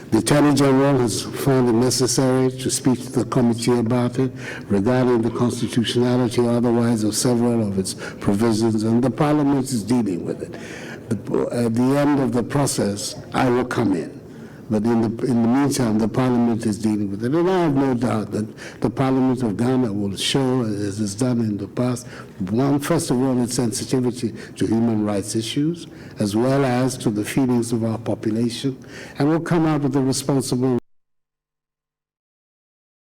The Attorney General has found it necessary to speak to the committee about it regarding the constitutionality or otherwise of several of its provisions, and the Parliament is dealing with it. At the end of the process, I will come in. But in the meantime, the Parliament is dealing with it. And I have no doubt that the Parliament of Ghana will show, as it's done in the past, first of all, its sensitivity to human rights issues, as well as to the feelings of our population, and will come out with a responsible.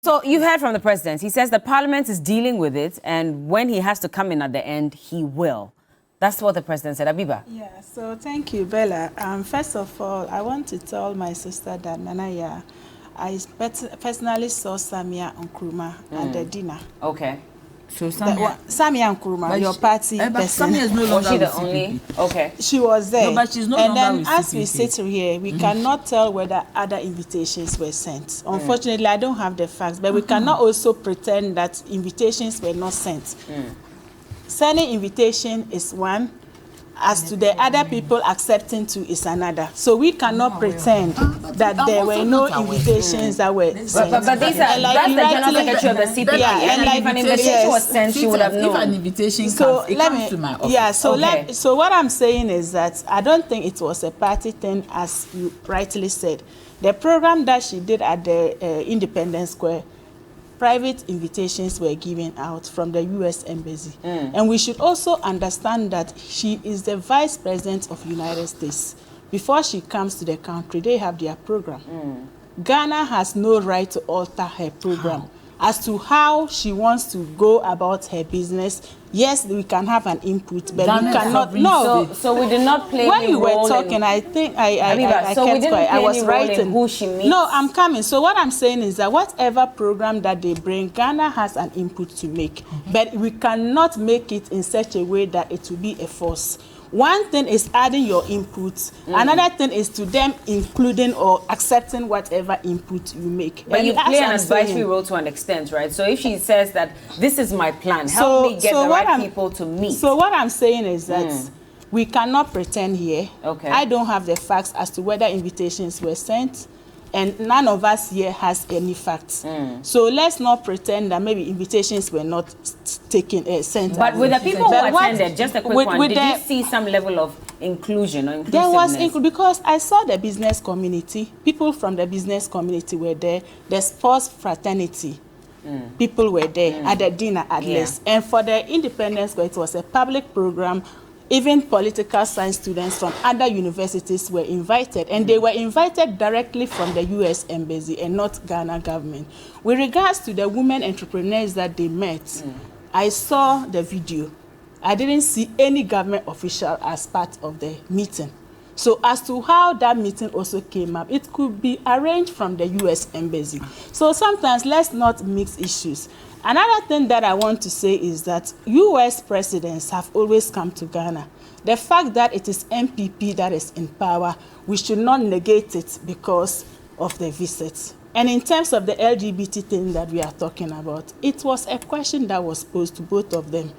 So you've heard from the president. He says the Parliament is dealing with it, and when he has to come in at the end, he will. That's what the president said. Abiba. Yeah, so thank you, Bella. First of all, I want to tell my sister that Nanaya, I personally saw Samia Nkrumah at the dinner. Okay. So Samia Nkrumah, your party person. Samia is no longer Was she the with only? CPP. Okay. She was there. No, but she's no and longer then with as CPP. we sit here, we cannot tell whether other invitations were sent. Unfortunately, I don't have the facts, but we cannot also pretend that invitations were not sent. Sending invitation is one, as to the other people accepting to is another. So we cannot pretend that there were no invitations that were sent. But these are, that's the general secretary of the CPP. Yeah, and like if an invitation was sent, she would have known. If an invitation comes, it comes to my office. Yeah, so Okay. so what I'm saying is that I don't think it was a party thing, as you rightly said. The program that she did at the Independence Square, private invitations were given out from the U.S. Embassy. And we should also understand that she is the Vice President of the United States. Before she comes to the country, they have their program. Ghana has no right to alter her program. As to how she wants to go about her business, yes, we can have an input, but we cannot. No. So we did not play when any you were role talking, in, I think I so we kept didn't quiet. play I was any role writing in who she meets. No, I'm coming. So what I'm saying is that whatever program that they bring, Ghana has an input to make, but we cannot make it in such a way that it will be a force. One thing is adding your input. Another thing is to them including or accepting whatever input you make. But you play an advisory saying, role to an extent, right? So if she says that this is my plan, help me get the right people to meet. So what I'm saying is that we cannot pretend here. Okay. I don't have the facts as to whether invitations were sent, and none of us here has any facts. So let's not pretend that maybe invitations were not taken, sent. But with the people who attended, just a quick one, did you see some level of inclusion or inclusiveness? There was because I saw the business community. People from the business community were there. The sports fraternity. People were there at the dinner at least. And for the Independence Square, it was a public program. Even political science students from other universities were invited, and they were invited directly from the U.S. Embassy and not Ghana government. With regards to the women entrepreneurs that they met, I saw the video. I didn't see any government official as part of the meeting. So as to how that meeting also came up, it could be arranged from the U.S. Embassy. So sometimes let's not mix issues. Another thing that I want to say is that U.S. presidents have always come to Ghana. The fact that it is MPP that is in power, we should not negate it because of the visits. And in terms of the LGBT thing that we are talking about, it was a question that was posed to both of them.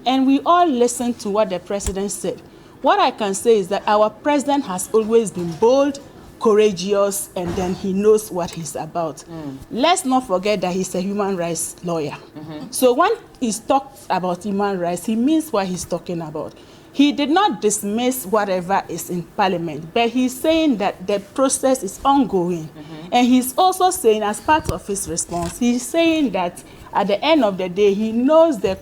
And we all listened to what the president said. What I can say is that our president has always been bold, courageous, and then he knows what he's about. Let's not forget that he's a human rights lawyer. So when he talks about human rights, he means what he's talking about. He did not dismiss whatever is in Parliament, but he's saying that the process is ongoing. And he's also saying, as part of his response, he's saying that at the end of the day, he knows the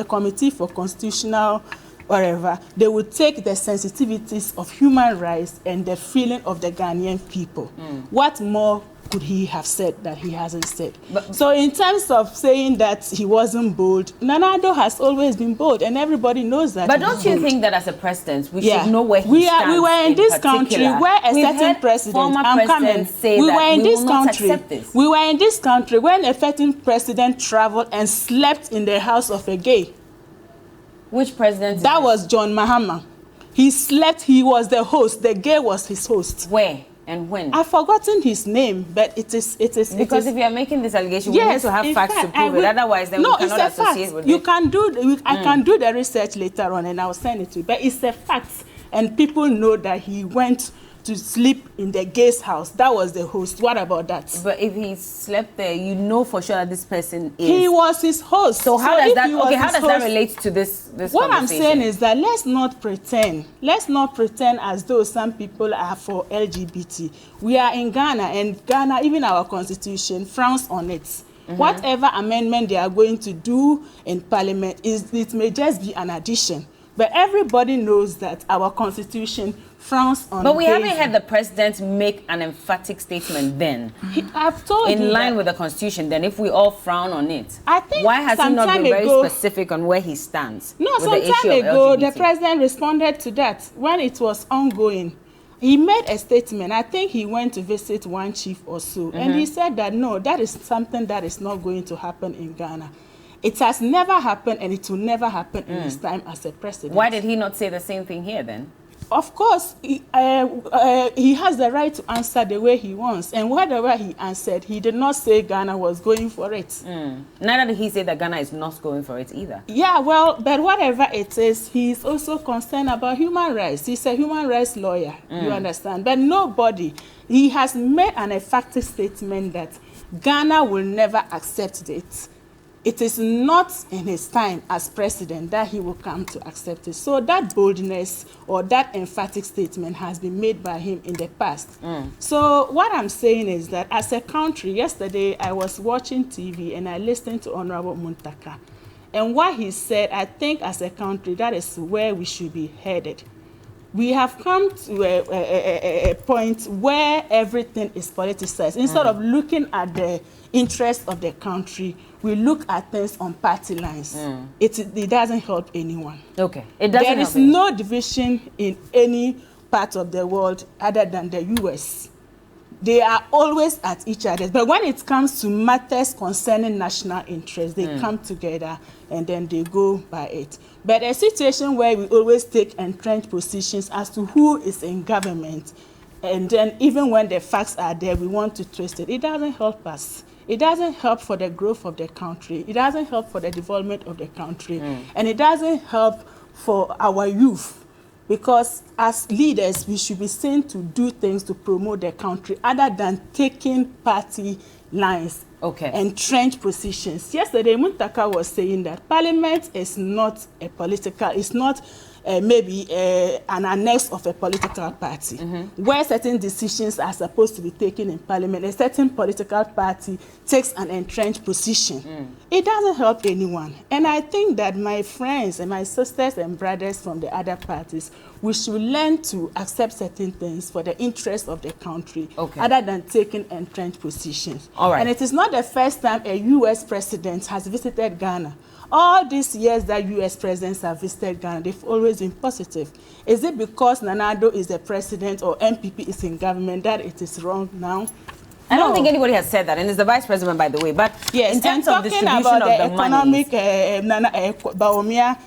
Committee for Constitutional wherever, they would take the sensitivities of human rights and the feeling of the Ghanaian people. What more could he have said that he hasn't said? So in terms of saying that he wasn't bold, Nana-Addo has always been bold, and everybody knows that. But don't you think that as a president, we should know where he stands? We were in this country where a certain president, I'm coming, we were in this country. We were in this country when a certain president traveled and slept in the house of a gay. Which president? That was John Mahama. He slept, he was the host, the gay was his host. Where and when? I've forgotten his name, but it is. Because if you are making this allegation, we need to have facts to prove it. Otherwise, then we cannot associate with it. I can do the research later on and I'll send it to you. But it's a fact. And people know that he went to sleep in the guest house. That was the host. What about that? But if he slept there, you know for sure that this person is. He was his host. So how does that? Okay, how does that host, relate to this? What I'm saying is that let's not pretend. Let's not pretend as though some people are for LGBT. We are in Ghana, and Ghana, even our constitution, frowns on it. Whatever amendment they are going to do in Parliament, it may just be an addition. But everybody knows that our constitution frowns on. But we haven't had the president make an emphatic statement then. I've told you in line with the constitution. Then, if we all frown on it, I think why has he not been very specific on where he stands? No, with some the issue time ago, of the LGBT? president responded to that when it was ongoing. He made a statement. I think he went to visit one chief or so, and he said that no, that is something that is not going to happen in Ghana. It has never happened, and it will never happen in his time as a president. Why did he not say the same thing here then? Of course, he has the right to answer the way he wants. And whatever he answered, he did not say Ghana was going for it. Neither did he say that Ghana is not going for it either. Yeah, well, but whatever it is, he's also concerned about human rights. He's a human rights lawyer, you understand? But nobody, he has made an effective statement that Ghana will never accept it. It is not in his time as president that he will come to accept it. So that boldness or that emphatic statement has been made by him in the past. So what I'm saying is that as a country, yesterday I was watching TV and I listened to Honorable Muntaka. And what he said, I think as a country, that is where we should be headed. We have come to a point where everything is politicized. Instead of looking at the interest of the country, we look at things on party lines. It doesn't help anyone. Okay, it doesn't help. There is no division in any part of the world other than the U.S. They are always at each other. But when it comes to matters concerning national interest, they come together and then they go by it. But a situation where we always take entrenched positions as to who is in government, and then even when the facts are there, we want to twist it. It doesn't help us. It doesn't help for the growth of the country. It doesn't help for the development of the country. And it doesn't help for our youth. Because as leaders, we should be seen to do things to promote the country other than taking party lines and entrenched positions. Yesterday, Muntaka was saying that Parliament is not a political, it's not maybe an annex of a political party, where certain decisions are supposed to be taken in Parliament. A certain political party takes an entrenched position. It doesn't help anyone. And I think that my friends and my sisters and brothers from the other parties, we should learn to accept certain things for the interest of the country, other than taking entrenched positions. All right. And it is not the first time a U.S. president has visited Ghana. All these years that U.S. presidents have visited Ghana, they've always been positive. Is it because Nanado is the president or MPP is in government that it is wrong now? I don't think anybody has said that, and it's the vice president, by the way. But yes, in terms of distribution about of the economic, money, Baumia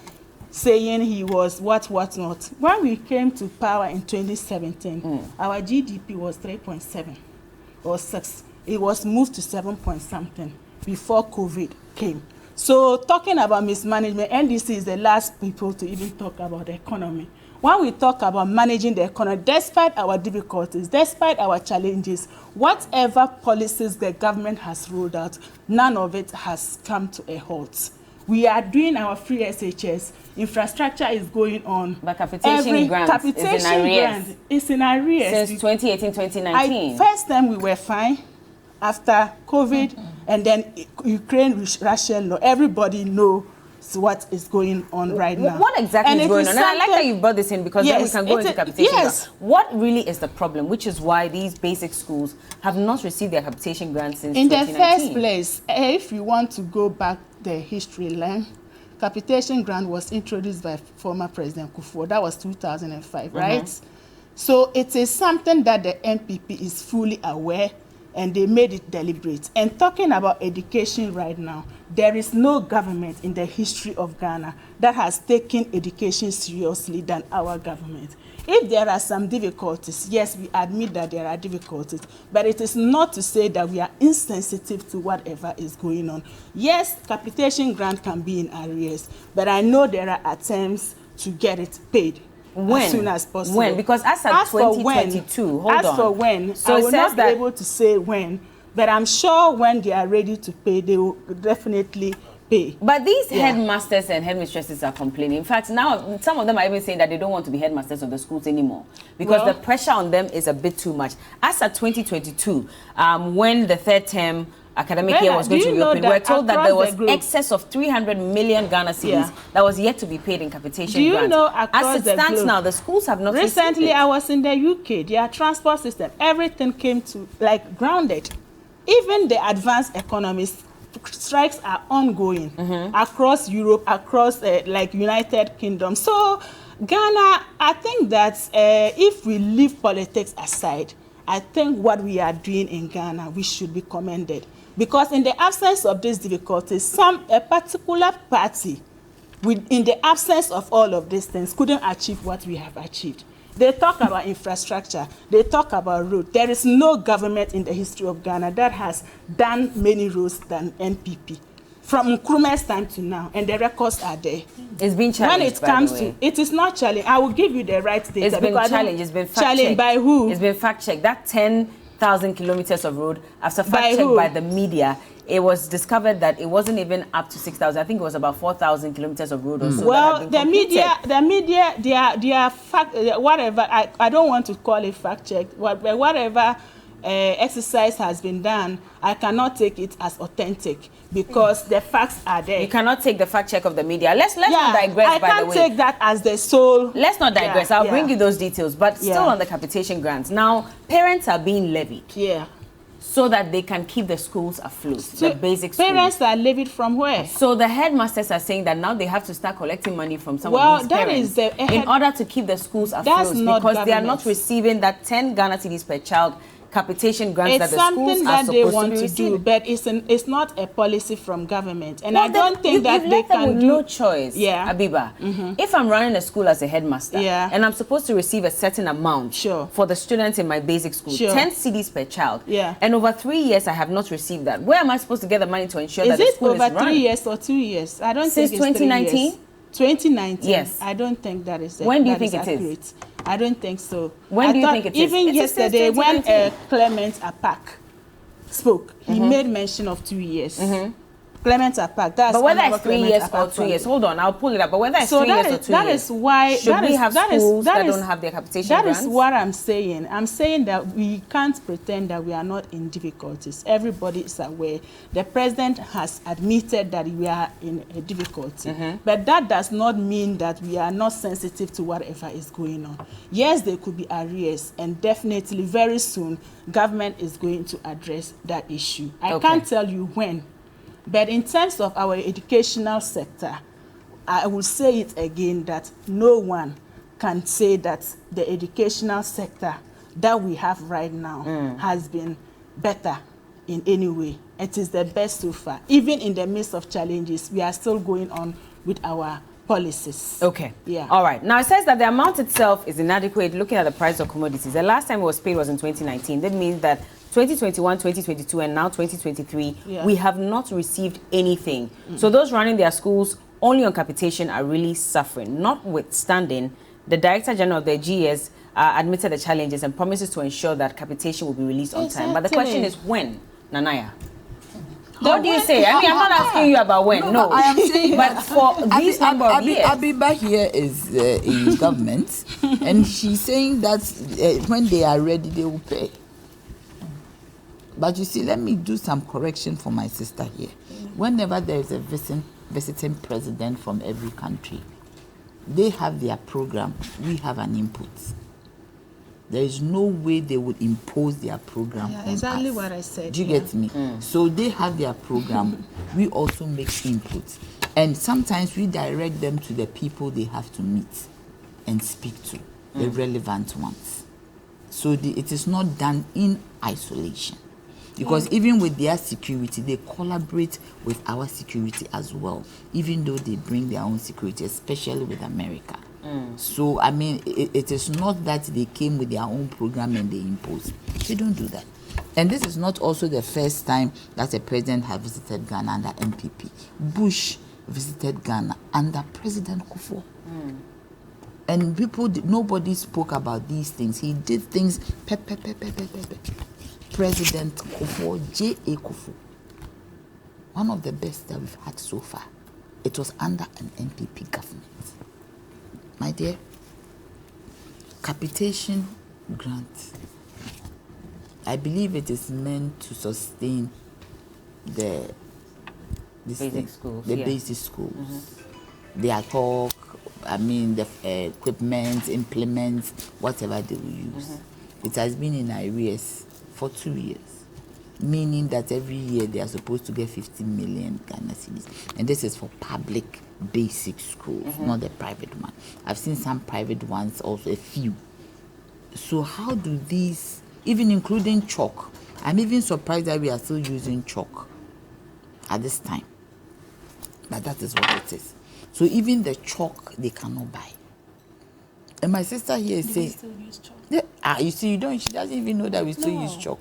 saying he was what not. When we came to power in 2017, our GDP was 3.7 or 6. It was moved to 7 point something before COVID came. So talking about mismanagement, NDC is the last people to even talk about the economy. When we talk about managing the economy, despite our difficulties, despite our challenges, whatever policies the government has rolled out, none of it has come to a halt. We are doing our free SHS. Infrastructure is going on. But capitation grant is in arrears. Since 2018, 2019. First time we were fine. After COVID, and then Ukraine, Russia, everybody knows what is going on right now. What exactly is going on? And I like that you brought this in because then we can go into capitation grant. What really is the problem, which is why these basic schools have not received their capitation grant since 2019? In the first place, if you want to go back the history line, capitation grant was introduced by former President Kufuor. That was 2005, right? So it is something that the MPP is fully aware, and they made it deliberate. And talking about education right now, there is no government in the history of Ghana that has taken education seriously than our government. If there are some difficulties, yes, we admit that there are difficulties, but it is not to say that we are insensitive to whatever is going on. Yes, capitation grant can be in arrears, but I know there are attempts to get it paid. as soon as possible. When? Because as at 2022, hold on. As for when, so I will not be able to say when, but I'm sure when they are ready to pay, they will definitely pay. But these headmasters and headmistresses are complaining. In fact, now some of them are even saying that they don't want to be headmasters of the schools anymore because the pressure on them is a bit too much. As at 2022, when the third term academic year was going to reopen, we were told that there was excess of 300 million Ghana cedis that was yet to be paid in capitation grants. Do you know across as it stands now, the schools have not recently, I was in the UK, their transport system, everything came to like grounded. Even the advanced economies, strikes are ongoing across Europe, across like United Kingdom. So Ghana, I think that if we leave politics aside, I think what we are doing in Ghana, we should be commended. Because in the absence of these difficulties, a particular party, in the absence of all of these things, couldn't achieve what we have achieved. They talk about infrastructure. They talk about roads. There is no government in the history of Ghana that has done many roads than NPP. From Nkrumah's time to now, and the records are there. It's been challenged, when it comes to, it is not challenged. I will give you the right data. It's been challenged. It's been fact-checked. Challenged by who? It's been fact-checked. That 10,000 kilometers of road, after fact-checked by the media, it was discovered that it wasn't even up to 6,000. I think it was about 4,000 kilometers of road or so. Well, the media, they are fact, whatever. I don't want to call it fact check. Whatever exercise has been done, I cannot take it as authentic because the facts are there. You cannot take the fact check of the media. Let's not digress. By the way, I can't take that as the sole. Let's not digress. I'll bring you those details. But still on the capitation grants. Now, parents are being levied. Yeah. So that they can keep the schools afloat, the basic schools. Parents are levied from where? So the headmasters are saying that now they have to start collecting money from some of these parents in order to keep the schools afloat because they are not receiving that 10 Ghana cedis per child capitation grants that the schools are supposed to be receiving. It's something that they want to do, but it's not a policy from government. And I don't think that they can do. No choice, Abiba. If I'm running a school as a headmaster and I'm supposed to receive a certain amount for the students in my basic school, 10 cedis per child, and over 3 years I have not received that, where am I supposed to get the money to ensure that the school is running? Is it over 3 years or 2 years? I don't think it's 2019? 2019? Yes. I don't think that is When do you think it is? I don't think so. When do you think it is? Even yesterday, when Clement Apak spoke, he made mention of 2 years. Clement Apak, that's but whether it's 3 years or 2 years, hold on, I'll pull it up. But whether it's 3 years or 2 that years, is why should we have schools that don't have their capitation grants? That is what I'm saying. I'm saying that we can't pretend that we are not in difficulties. Everybody is aware. The president has admitted that we are in a difficulty. But that does not mean that we are not sensitive to whatever is going on. Yes, there could be arrears, and definitely very soon, government is going to address that issue. I can't tell you when. But in terms of our educational sector, I will say it again that no one can say that the educational sector that we have right now has been better in any way. It is the best so far. Even in the midst of challenges, we are still going on with our policies. Okay. Yeah. All right. Now, it says that the amount itself is inadequate looking at the price of commodities. The last time it was paid was in 2019. That means that 2021, 2022, and now 2023, we have not received anything. So those running their schools only on capitation are really suffering. Notwithstanding, the Director General of the GS admitted the challenges and promises to ensure that capitation will be released on time. But the question is when, Nanaya? What do you say? I mean, I'm not asking you about when. No, I am saying but for these number of years. Abiba here is in government, and she's saying that when they are ready, they will pay. But you see, let me do some correction for my sister here. Whenever there is a visiting president from every country, they have their program, we have an input. There is no way they would impose their program on exactly us. What I said. Do you get me? So they have their program, we also make input. And sometimes we direct them to the people they have to meet and speak to, the relevant ones. So it is not done in isolation. Because even with their security, they collaborate with our security as well, even though they bring their own security, especially with America. So, I mean, it is not that they came with their own program and they imposed. They don't do that. And this is not also the first time that a president has visited Ghana under MPP. Bush visited Ghana under President Kufuor. And nobody spoke about these things. He did things. President Kufuor, J.A. Kufuor, one of the best that we've had so far. It was under an NPP government. My dear, capitation grant, I believe it is meant to sustain the basic schools. Basic schools. Their talk, the equipment, implements, whatever they will use. It has been in arrears for 2 years, meaning that every year they are supposed to get 15 million Ghana cedis. And this is for public basic schools, not the private one. I've seen some private ones also, a few. So how do these, even including chalk, I'm even surprised that we are still using chalk at this time. But that is what it is. So even the chalk, they cannot buy. And my sister here is saying, still use chalk? yeah, you see, she doesn't even know that we still use chalk.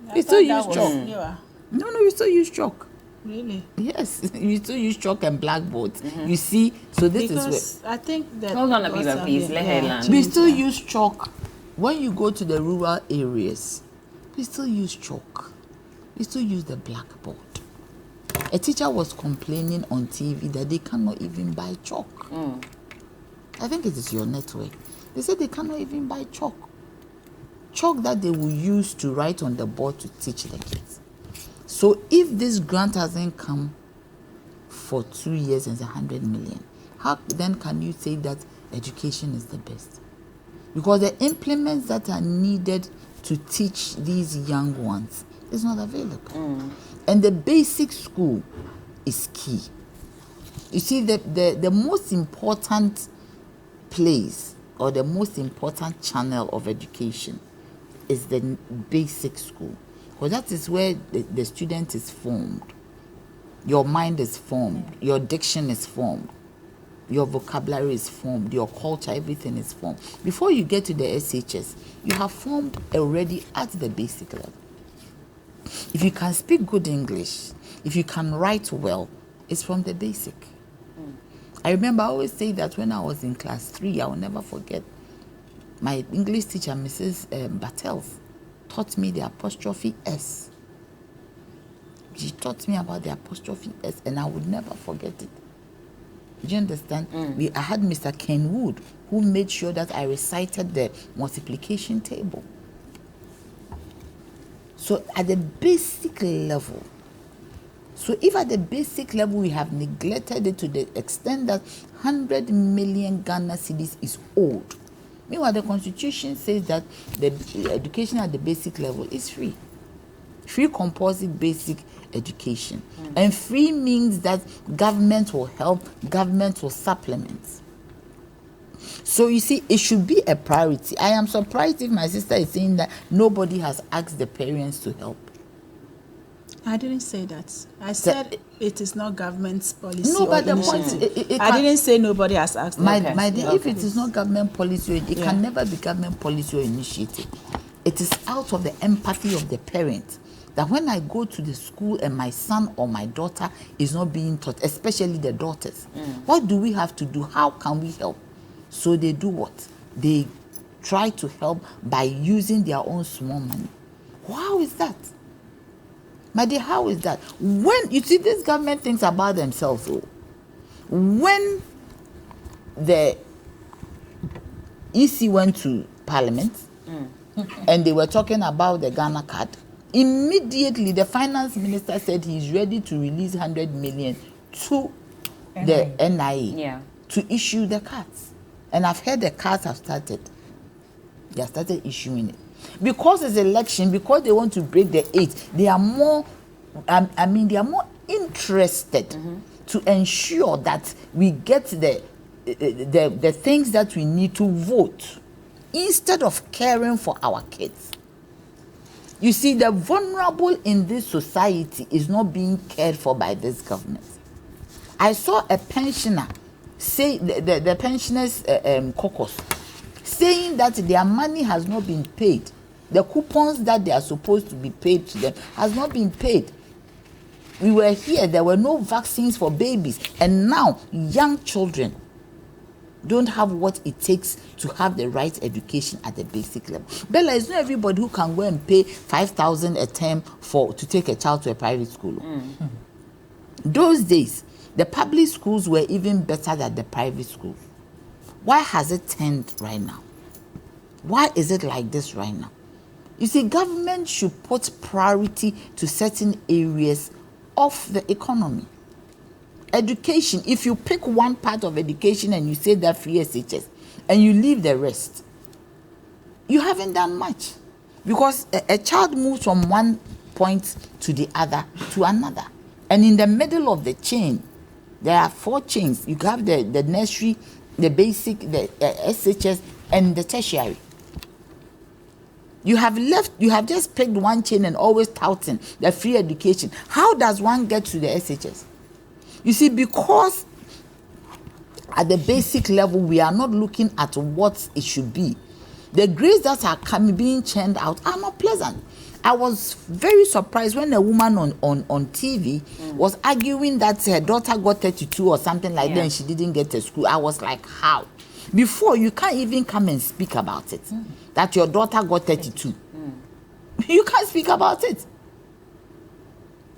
I We thought still that use was chalk. newer. No, we still use chalk. Really? Yes, we still use chalk and blackboards. You see, so this is Because I think that. Hold on, Abiba, please. Let her land. we still use chalk. When you go to the rural areas, we still use chalk. We still use the blackboard. A teacher was complaining on TV that they cannot even buy chalk. I think it is your network. They said they cannot even buy chalk. Chalk that they will use to write on the board to teach the kids. So if this grant hasn't come for 2 years and it's 100 million, how then can you say that education is the best? Because the implements that are needed to teach these young ones is not available. And the basic school is key. You see, the most important place or the most important channel of education is the basic school. Because that is where the student is formed. Your mind is formed. Your diction is formed. Your vocabulary is formed. Your culture, everything is formed. Before you get to the SHS, you have formed already at the basic level. If you can speak good English, if you can write well, it's from the basic. I remember I always say that when I was in class 3, I will never forget. My English teacher, Mrs. Battels, taught me the apostrophe S. She taught me about the apostrophe S, and I would never forget it. Do you understand? I had Mr. Ken Wood, who made sure that I recited the multiplication table. So at the basic level, so if at the basic level we have neglected it to the extent that 100 million Ghana cedis is old. Meanwhile, the Constitution says that the education at the basic level is free. Free composite basic education. And free means that government will help, government will supplement. So you see, it should be a priority. I am surprised if my sister is saying that nobody has asked the parents to help. I didn't say that. I said it is not government's policy. No, but or the point initiative. I didn't say nobody has asked. My dear, if it is not government policy, it can never be government policy or initiative. It is out of the empathy of the parent that when I go to the school and my son or my daughter is not being taught, especially the daughters, what do we have to do? How can we help? So they do what? They try to help by using their own small money. How is that? My dear, how is that? When you see this government thinks about themselves, when the EC went to Parliament and they were talking about the Ghana card, immediately the finance minister said he's ready to release 100 million to the NIA to issue the cards. And I've heard the cards have started. They have started issuing it. Because it's election, because they want to break the 8, they are more, they are more interested to ensure that we get the things that we need to vote instead of caring for our kids. You see, the vulnerable in this society is not being cared for by this government. I saw a pensioner say, the pensioners' caucus, saying that their money has not been paid. The coupons that they are supposed to be paid to them has not been paid. We were here, there were no vaccines for babies, and now young children don't have what it takes to have the right education at the basic level. Bella, it's not everybody who can go and pay 5,000 a term to take a child to a private school. Those days, the public schools were even better than the private schools. Why has it turned right now? Why is it like this right now? You see, government should put priority to certain areas of the economy. Education, if you pick one part of education and you say that free SHS and you leave the rest, you haven't done much. Because a child moves from one point to the other to another. And in the middle of the chain, there are 4 chains. You have the nursery, the basic, the SHS, and the tertiary. You have just picked one chain and always touting the free education. How does one get to the SHS? You see, because at the basic level, we are not looking at what it should be. The grades that are being churned out are not pleasant. I was very surprised when a woman on TV was arguing that her daughter got 32 or something like that and she didn't get to school. I was like, how? Before, you can't even come and speak about it, that your daughter got 32. You can't speak about it.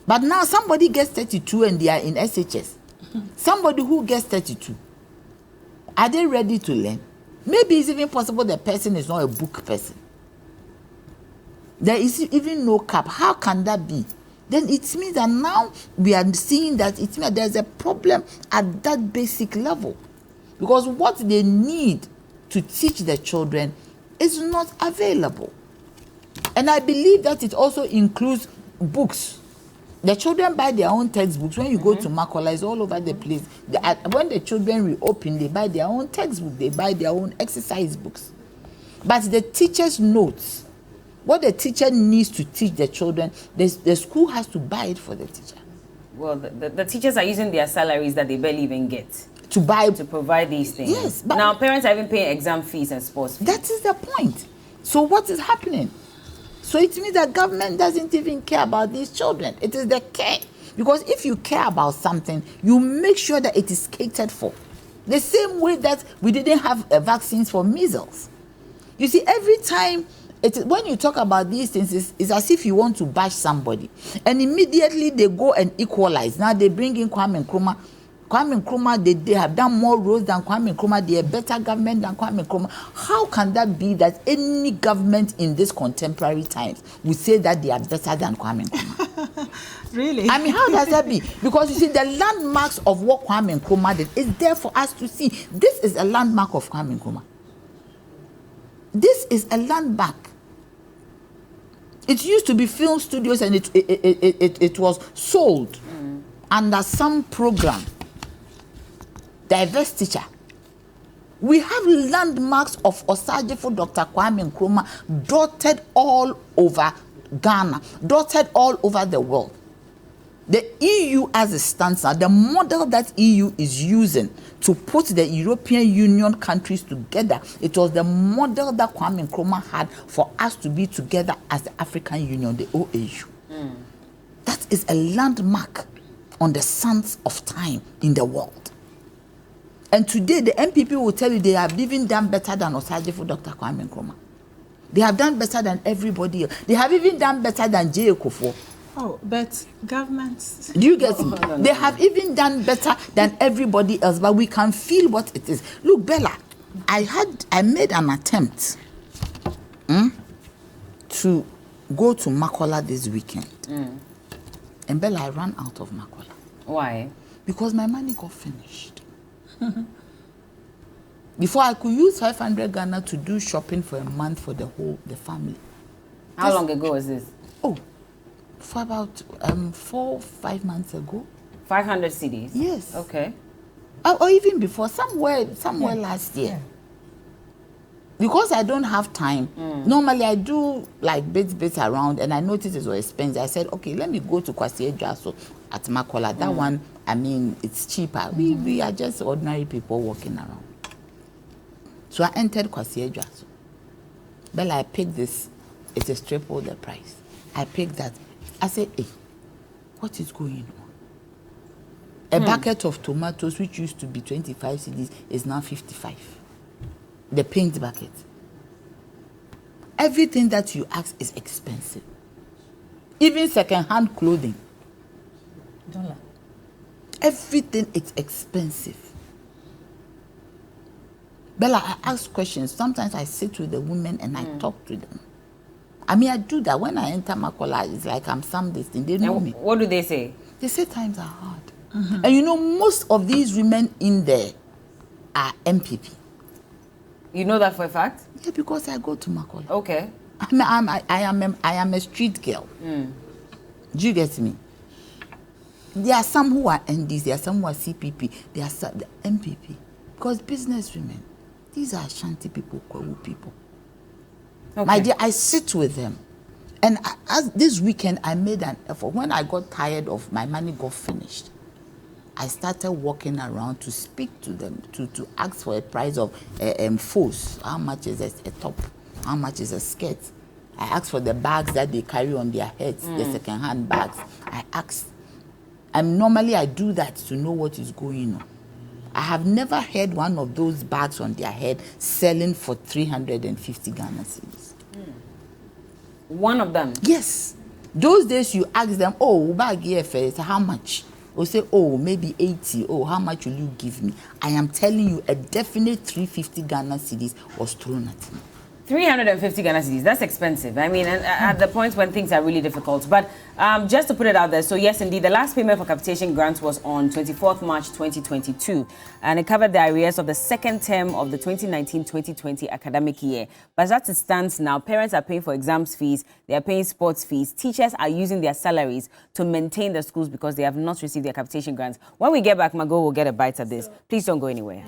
But now somebody gets 32 and they are in SHS. Somebody who gets 32, are they ready to learn? Maybe it's even possible the person is not a book person. There is even no cap. How can that be? Then it means that now we are seeing that it means there's a problem at that basic level. Because what they need to teach the children is not available. And I believe that it also includes books. The children buy their own textbooks. When you go to Makola, it's all over the place. When the children reopen, they buy their own textbook. They buy their own exercise books. But the teacher's notes, what the teacher needs to teach the children, the school has to buy it for the teacher. Well, the teachers are using their salaries that they barely even get to provide these things. Yes, but now parents are even paying exam fees and sports fees. That is the point. So what is happening? So it means that government doesn't even care about these children. It is the care. Because if you care about something, you make sure that it is catered for. The same way that we didn't have vaccines for measles. You see, every time, when you talk about these things, it's as if you want to bash somebody. And immediately they go and equalize. Now they bring in Kwame Nkrumah. Kwame Nkrumah, they have done more roads than Kwame Nkrumah. They are better government than Kwame Nkrumah. How can that be that any government in this contemporary times would say that they are better than Kwame Nkrumah? Really? I mean, how does that be? Because you see, the landmarks of what Kwame Nkrumah did is there for us to see. This is a landmark of Kwame Nkrumah. This is a landmark. It used to be film studios and it was sold under some program. Diverse teacher. We have landmarks of Osajifo Dr. Kwame Nkrumah dotted all over Ghana, dotted all over the world. The EU as it stands now, the model that EU is using to put the European Union countries together, it was the model that Kwame Nkrumah had for us to be together as the African Union, the OAU. That is a landmark on the sands of time in the world. And today, the MPP will tell you they have even done better than Osajifo Dr. Kwame Nkrumah. They have done better than everybody else. They have even done better than J. Kufuor. Oh, but governments... Do you get it? They have even done better than everybody else, but we can feel what it is. Look, Bella, I made an attempt to go to Makola this weekend. And Bella, I ran out of Makola. Why? Because my money got finished. Before I could use 500 Ghana to do shopping for a month for the family. How long ago was this? Oh, for about 4-5 months ago. 500 CDs? Yes. Okay. Or even before, somewhere last year. Yeah. Because I don't have time, normally I do like bits around and I noticed it was expensive. I said, okay, let me go to Kwasi Ejuaso at Makola. That one, I mean, it's cheaper. We are just ordinary people walking around. So I entered Kwasi Ejuaso. Well, I picked this. It is triple the price. I picked that. I said, hey, what is going on? A bucket of tomatoes, which used to be 25 cedis, is now 55. The paint bucket. Everything that you ask is expensive. Even second-hand clothing. $1. Everything is expensive. Bella, I ask questions. Sometimes I sit with the women and I talk to them. I mean, I do that. When I enter Makola, it's like I'm some this thing. They know me. What do they say? They say times are hard. And you know, most of these women in there are MPP. You know that for a fact? Yeah, because I go to Makola. Okay. I am a street girl. Do you get me? There are some who are NDs, there are some who are CPP, there are some, the MPP. Because business women, these are Ashanti people, Kwawu people. Okay. My dear, I sit with them. And as this weekend, I made an effort. When I got tired of my money got finished, I started walking around to speak to them, to ask for a price of foes. How much is a top? How much is a skirt? I asked for the bags that they carry on their heads, the second-hand bags. I asked. And normally I do that to know what is going on. I have never heard one of those bags on their head selling for 350 Ghana cedis. One of them? Yes. Those days you ask them, oh, bag here first, how much? Or say, oh, maybe 80. Oh, how much will you give me? I am telling you, a definite 350 Ghana cedis was thrown at me. 350 Ghana cedis, that's expensive. I mean, at the point when things are really difficult. But just to put it out there, so yes, indeed, the last payment for capitation grants was on 24th March 2022, and it covered the arrears of the second term of the 2019-2020 academic year. But as it stands now, parents are paying for exams fees, they are paying sports fees, teachers are using their salaries to maintain the schools because they have not received their capitation grants. When we get back, Margot will get a bite of this. Please don't go anywhere.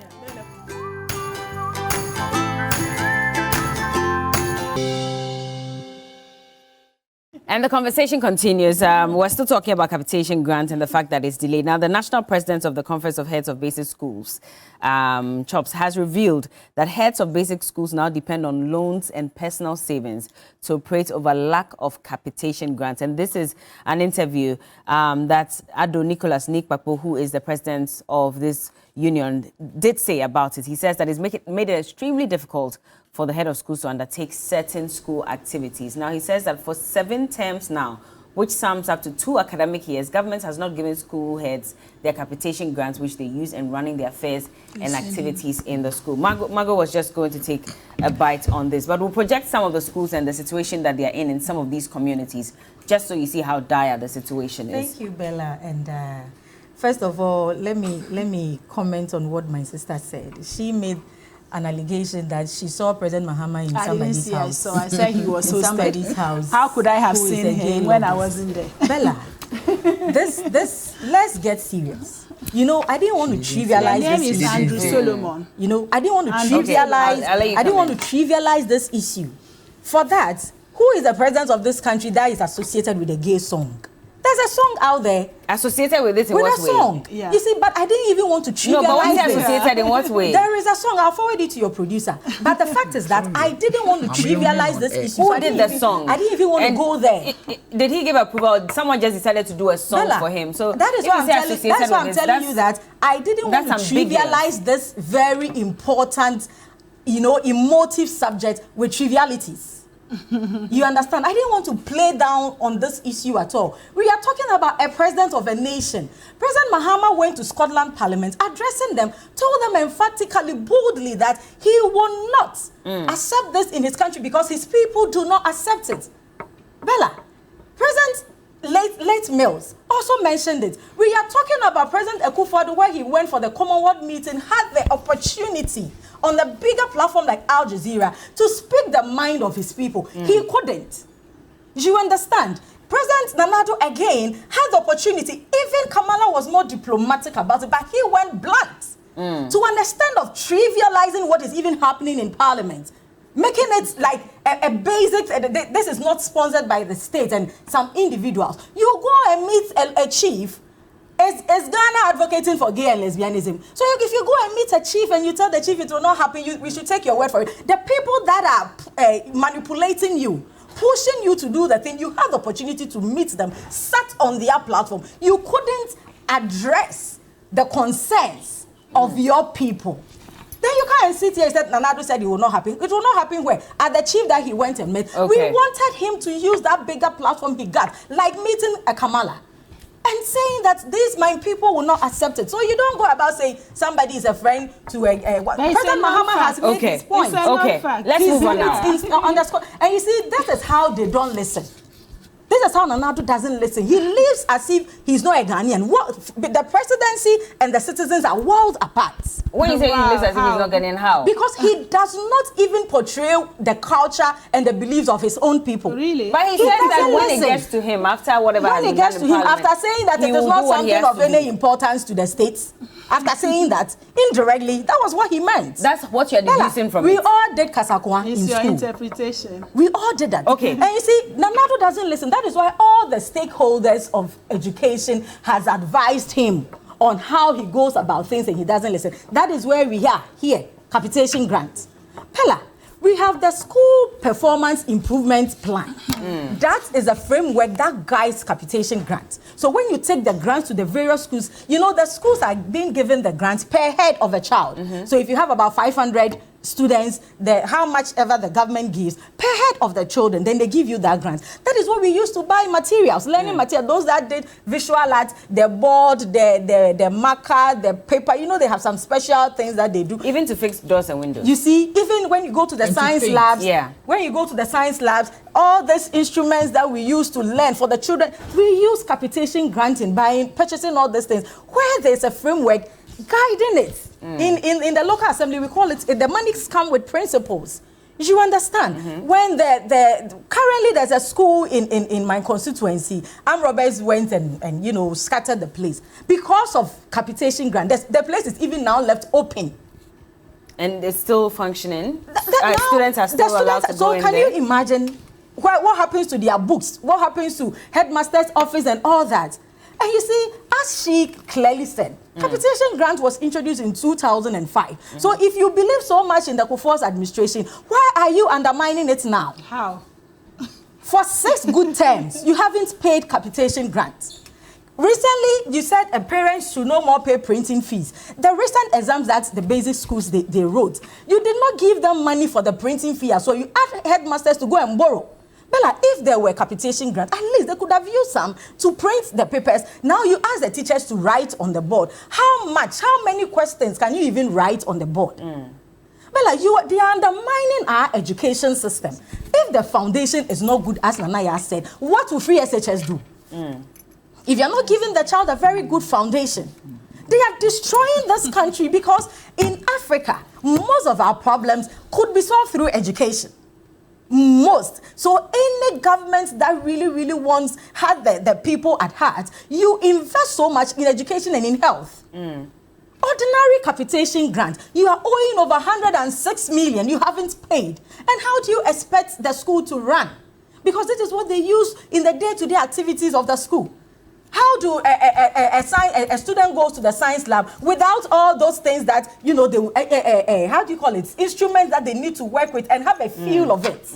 And the conversation continues. We're still talking about capitation grant and the fact that it's delayed. Now, the national president of the Conference of Heads of Basic Schools, CHOPS, has revealed that heads of basic schools now depend on loans and personal savings to operate over lack of capitation grants. And this is an interview that Ado Nicholas Nikpapo, who is the president of this union, did say about it. He says that it's made it extremely difficult for the head of schools to undertake certain school activities. Now, he says that for 7 terms now, which sums up to 2 academic years, government has not given school heads their capitation grants, which they use in running their affairs and activities in the school. Margot was just going to take a bite on this, but we'll project some of the schools and the situation that they are in some of these communities, just so you see how dire the situation is. Thank you, Bella. And first of all, let me comment on what my sister said. She made an allegation that she saw President Mahama in somebody's house. I said he was in so somebody's steady. house. How could I have seen him when I wasn't there? Bella, let's get serious. You know, I didn't want to trivialize Your name this is issue. Andrew Solomon. You know, I didn't want to trivialize. I didn't want to trivialize this issue. For that, who is the president of this country that is associated with a gay song? There's a song out there associated with this in with what a way? song. Yeah. You see, but I didn't even want to trivialize No, but when it. associated in what way? There is a song. I'll forward it to your producer. But the fact is that I didn't want to trivialize this issue. Who did the song? I didn't even want to go there. Did he give approval? Someone just decided to do a song Bella, for him. So that is why I'm telling you that I didn't want to ambiguous. trivialize this very important, you know, emotive subject with trivialities. You understand? I didn't want to play down on this issue at all. We are talking about a president of a nation. President Mahama went to Scotland Parliament, addressing them, told them emphatically, boldly that he will not accept this in his country because his people do not accept it. Bella, President late Mills also mentioned it. We are talking about President Akufo-Addo, where he went for the Commonwealth meeting, had the opportunity on the bigger platform like Al Jazeera to speak the mind of his people. He couldn't. You understand? President Nana Addo again had the opportunity. Even Kamala was more diplomatic about it, but he went blunt to an extent of trivializing what is even happening in Parliament, making it like a basic, this is not sponsored by the state and some individuals. You go and meet a chief. Is Ghana advocating for gay and lesbianism? So if you go and meet a chief and you tell the chief it will not happen, we should take your word for it. The people that are manipulating you, pushing you to do the thing, you have the opportunity to meet them, sat on their platform. You couldn't address the concerns of your people, then you can't sit here and say Nanado said it will not happen. It will not happen where? At the chief that he went and met. Okay. We wanted him to use that bigger platform he got, like meeting a Kamala. And saying that these my people will not accept it. So you don't go about saying somebody is a friend to what President Mahama has made his point. Okay, let's move on now. Underscore. And you see, that is how they don't listen. This is how Nanado doesn't listen. He lives as if he's not a Ghanaian. The presidency and the citizens are worlds apart. When you say he lives as if he's not Ghanaian, how? Because he does not even portray the culture and the beliefs of his own people. Really? But he says that when it gets to him, after whatever when it gets to him, after saying that it is not something of any importance to the states, after saying that, indirectly, that was what he meant. That's what you're deducing from we it. all did Kasakwa in It's your school. interpretation. We all did that. Okay. And you see, Nanado doesn't listen. That is why all the stakeholders of education has advised him on how he goes about things and he doesn't listen. That is where we are here, capitation grant. Pella, we have the school performance improvement plan. That is a framework that guides capitation grants. So when you take the grants to the various schools, you know the schools are being given the grants per head of a child. So if you have about 500 students, how much ever the government gives per head of the children, then they give you that grant. That is what we used to buy materials, learning material. Those that did visual art, the board, the marker, the paper, you know, they have some special things that they do. Even to fix doors and windows. You see, even when you go to the science labs, when you go to the science labs, all these instruments that we use to learn for the children, we use capitation grant in buying, purchasing all these things, where there's a framework guiding it. In the local assembly, we call it, the monies come with principles. You understand? When currently there's a school in my constituency, armed robbers went and you know, scattered the place. Because of capitation grant, the place is even now left open. And it's still functioning? Students are still allowed to go in there? So can you imagine what happens to their books? What happens to headmaster's office and all that? And you see, as she clearly said, capitation grant was introduced in 2005. So if you believe so much in the Kufuor's administration, why are you undermining it now? How? For 6 good terms, you haven't paid capitation grant. Recently, you said parents should no more pay printing fees. The recent exams that the basic schools they wrote, you did not give them money for the printing fee, so you asked headmasters to go and borrow. Bella, if there were capitation grant, at least they could have used some to print the papers. Now you ask the teachers to write on the board. How many questions can you even write on the board? Bella, they are undermining our education system. If the foundation is not good, as Nanaya said, what will free SHS do? If you're not giving the child a very good foundation, they are destroying this country, because in Africa, most of our problems could be solved through education. Most. So any government that really wants the people at heart, you invest so much in education and in health. Ordinary capitation grant, you are owing over 106 million, you haven't paid. And how do you expect the school to run? Because this is what they use in the day-to-day activities of the school. How do a student goes to the science lab without all those things that, you know, how do you call it? Instruments that they need to work with and have a feel of it.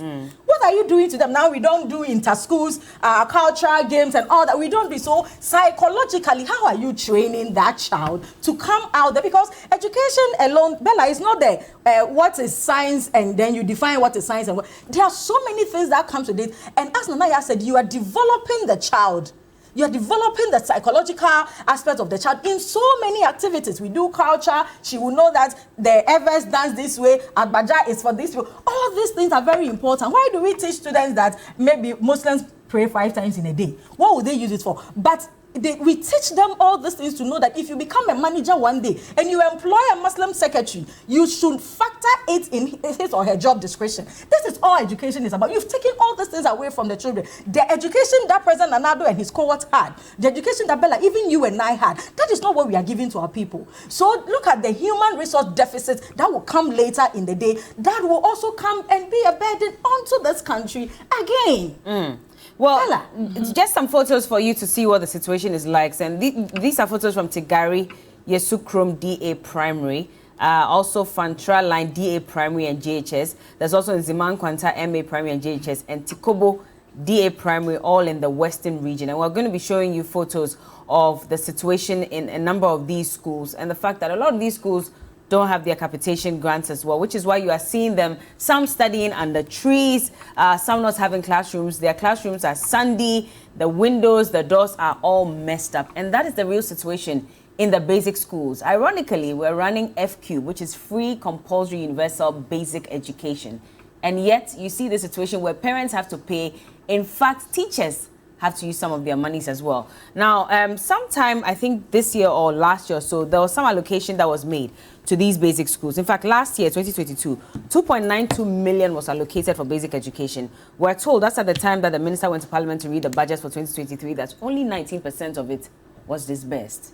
What are you doing to them? Now we don't do inter-schools, cultural games and all that. We don't do so. Psychologically, how are you training that child to come out there? Because education alone, Bella, is not the what is science and then you define what is science and what. There are so many things that come to it. And as Nanaya said, you are developing the child. You're developing the psychological aspect of the child in so many activities. We do culture. She will know that the Evers dance this way, Adbaja is for this way. All these things are very important. Why do we teach students that maybe Muslims pray 5 times in a day? What would they use it for? But we teach them all these things to know that if you become a manager one day and you employ a Muslim secretary, you should factor it in his or her job description. This is all education is about. You've taken all these things away from the children. The education that President Nanado and his cohort had, the education that Bella, even you and I had, that is not what we are giving to our people. So look at the human resource deficit that will come later in the day. That will also come and be a burden onto this country again. Well, just some photos for you to see what the situation is like. And these are photos from Tigari, Yesukrom DA Primary, also Fantra Line DA Primary and JHS. There's also Nziman Kwanta MA Primary and JHS, and Tikobo DA Primary, all in the Western region. And we're going to be showing you photos of the situation in a number of these schools and the fact that a lot of these schools don't have their capitation grants as well, which is why you are seeing them, some studying under trees, some not having classrooms. Their classrooms are sandy, the windows, the doors are all messed up. And that is the real situation in the basic schools. Ironically, we're running FQ, which is free, compulsory, universal, basic education. And yet you see the situation where parents have to pay. In fact, teachers have to use some of their monies as well. Now, sometime, I think this year or last year or so, there was some allocation that was made to these basic schools. In fact, last year, 2022, 2.92 million was allocated for basic education. We're told that's at the time that the minister went to Parliament to read the budget for 2023, that only 19% of it was disbursed.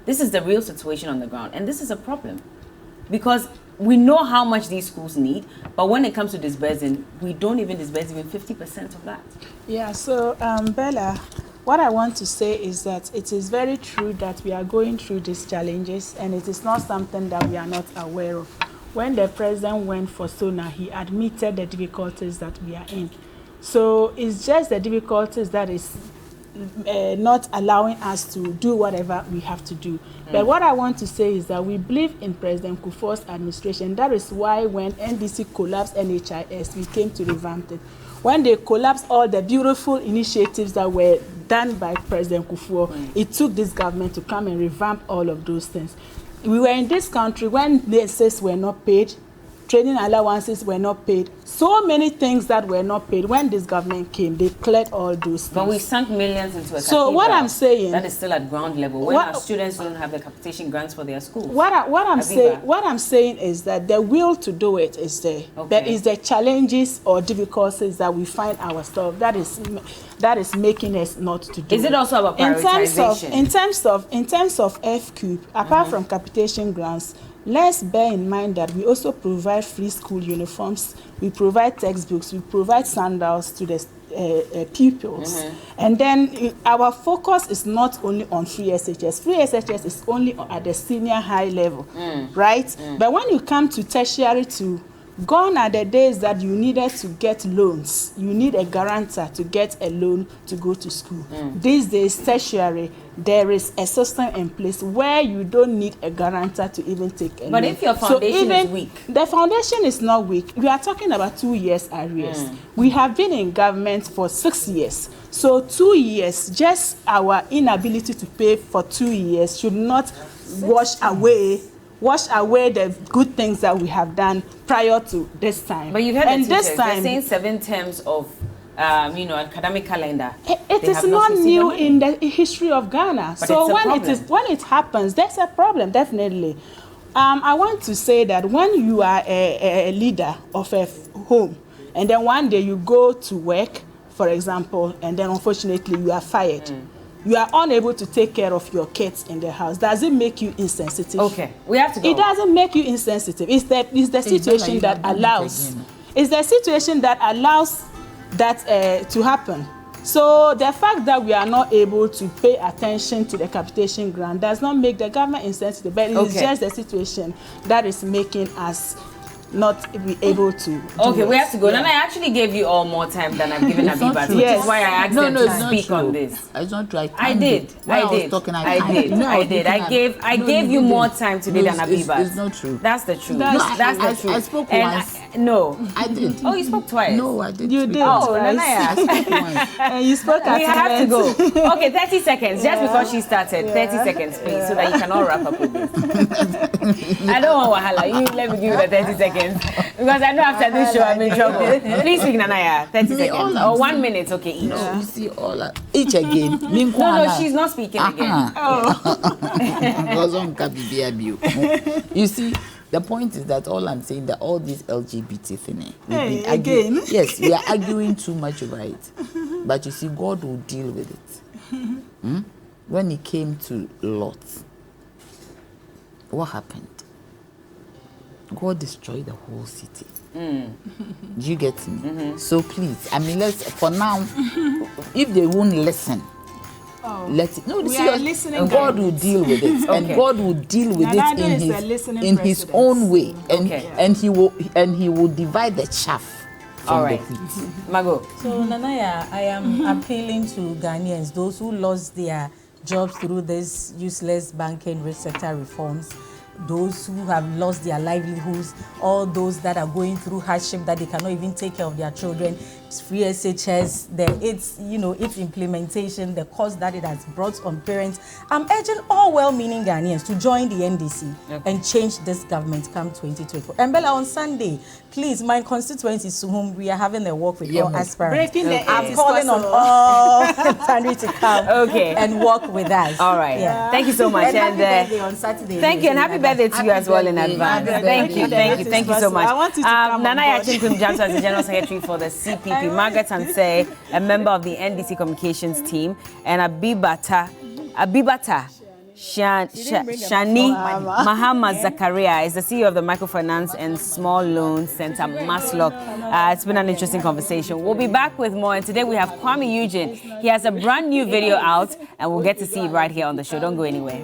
This is the real situation on the ground, and this is a problem because we know how much these schools need, but when it comes to disbursing, we don't even disburse even 50% of that. Yeah, so Bella, what I want to say is that it is very true that we are going through these challenges, and it is not something that we are not aware of. When the president went for SONA, he admitted the difficulties that we are in. So it's just the difficulties that is not allowing us to do whatever we have to do. But what I want to say is that we believe in President Kufuor's administration. That is why when NDC collapsed NHIS, we came to revamp it. When they collapsed all the beautiful initiatives that were done by President Kufuor, it took this government to come and revamp all of those things. We were in this country when nurses were not paid, training allowances were not paid. So many things that were not paid. When this government came, they cleared all those things. But we sunk millions into a So what I'm saying, that is still at ground level. When our students don't have the capitation grants for their schools. What I'm saying is that the will to do it is there. Okay. There is the challenges or difficulties that we find ourselves that is making us not to do. Is it also about prioritization? In terms of FQ, apart from capitation grants, let's bear in mind that we also provide free school uniforms, we provide textbooks, we provide sandals to the pupils. And then our focus is not only on free SHS. Free SHS is only at the senior high level, right? But when you come to tertiary too, gone are the days that you needed to get loans. You need a guarantor to get a loan to go to school. These days, tertiary, there is a system in place where you don't need a guarantor to even take a loan. But if your foundation is weak? The foundation is not weak. We are talking about 2 years arrears. We have been in government for 6 years. So 2 years, just our inability to pay for 2 years should not wash away the good things that we have done prior to this time. But you've heard and the teachers, this time, they're saying 7 terms of academic calendar. It is not new in the history of Ghana. But so it's when it happens, there's a problem, definitely. I want to say that when you are a leader of a home, and then one day you go to work, for example, and then unfortunately you are fired. You are unable to take care of your kids in the house. Does it make you insensitive? Okay, we have to go. It doesn't make you insensitive. It's the situation that allows. It's the situation that allows that to happen. So the fact that we are not able to pay attention to the capitation grant does not make the government insensitive, but it's just the situation that is making us not be able to do we have to go. And I actually gave you all more time than I've given Abiba, which is why I asked them to speak on this. It's not right. I did. I gave you more time today than Abiba. It's not true. That's the truth. That's the truth. I spoke once. No. I did. Oh, you spoke twice? No, I did. You did. Oh, twice. Nanaya. You spoke at We have to go. Okay, 30 seconds. Just before she started. 30 seconds, please, so that you can all wrap up with this. I don't want wahala. You let me give you the 30 seconds. Because I know after this show I'm in trouble. Please speak, Nanaya. 30 seconds. Or 1 minute, okay, each. No, you see all each again. No, she's not speaking again. You see, the point is that all I'm saying that all these LGBT thing, again. Yes, we are arguing too much over it. But you see, God will deal with it. When it came to Lot, what happened? God destroyed the whole city. Do you get me? So please, I mean, let's for now. If they won't listen, let it. No, we are listening. God will deal with it, and God will deal with it in His own way, and He will divide the chaff All from right. the heat. Mago. So, Nanaya, I am appealing to Ghanaians, those who lost their jobs through this useless banking sector reforms, those who have lost their livelihoods, all those that are going through hardship that they cannot even take care of their children, free SHS, its implementation, the cost that it has brought on parents. I'm urging all well-meaning Ghanaians to join the NDC and change this government come 2024. And Bella, on Sunday, please, my constituency Suhum, we are having a walk with all aspirants. Breaking the I'm eggs calling on all country to come and walk with us. All right. Yeah. Thank you so much. And happy birthday on Saturday. Thank you, and happy birthday to you as well in advance. Thank you so much. I want you to come Nana on board. Yachimpim Janto is the General Secretary for the CPP. Margaret Ansay, a member of the NDC Communications team, and Abibata Shani Mahama Zakaria is the CEO of the Microfinance and Small Loan Center, Maslock. It's been an interesting conversation. We'll be back with more, and today we have Kwame Eugene. He has a brand new video out, and we'll get to see it right here on the show. Don't go anywhere.